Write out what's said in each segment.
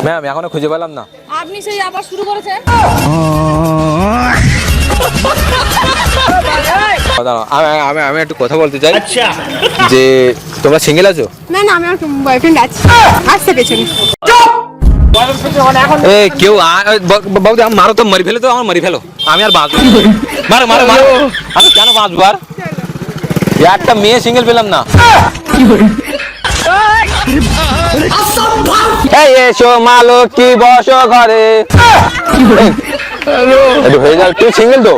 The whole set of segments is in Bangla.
ম্যাম এখনো খুঁজে পেলাম না। আপনি সেই আবার শুরু করেছেন। আমি একটু কথা বলতে চাই যে তোমরা সিঙ্গেল আছো? না না, আমার বয়ফ্রেন্ড আছে, আসছে পেছনে। এ কেউ বাবু মারো তো, মারি ফেলো তো, আমার মারি ফেলো, আমি আর বাঁচবো। মারো মারো মারো, আমি কেন বাঁচবো আর? একটা মেয়ে সিঙ্গেল পেলাম না। এই এসো মালো কি বসো ঘরে, একটু হয়ে যাও। তুই সিঙ্গেল তো?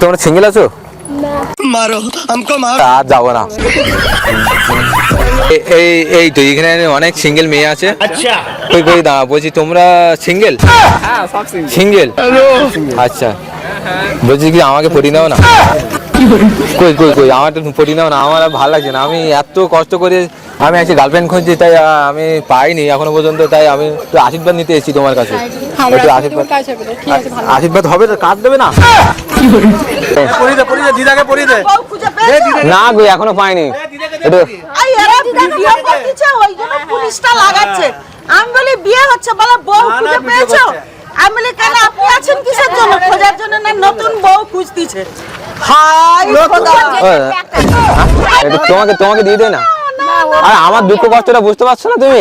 তোমরা সিঙ্গেল আছো? मारो हमको मारो। আর যাবো না। এই তো এখানে অনেক সিঙ্গেল মেয়ে আছে। अच्छा কই কই দা বলছি তোমরা সিঙ্গেল? হ্যাঁ সব সিঙ্গেল। আচ্ছা বলছি কি আমাকে পটি নাও না? কই কই কই আমার তো পটি নাও না, আমার আর ভালো লাগছে না। আমি এত কষ্ট করে আমি আজকে গার্লফ্রেন্ড খুঁজছি, তাই আমি পাইনি এখনো পর্যন্ত, তাই আমি তো আশীর্বাদ নিতে এসেছি তোমার কাছে। একটু আশীর্বাদ, আশীর্বাদ হবে তো, কাজ দেবে না? না গো এখনো পাইনি। একটু পুলিশটা লাগাচ্ছে। আমি বলি বিয়ে হচ্ছে, বলে বউ খুঁজে পেয়েছো? আমি বলি কেন আপনি আছেন কিসের জন্য? খোঁজার জন্য না নতুন বউ খুঁজতেছে। হাই খোদা, একটু তোমাকে দিয়ে দেয় না? আর আমার দুঃখ কষ্টটা বুঝতে পারছো না তুমি?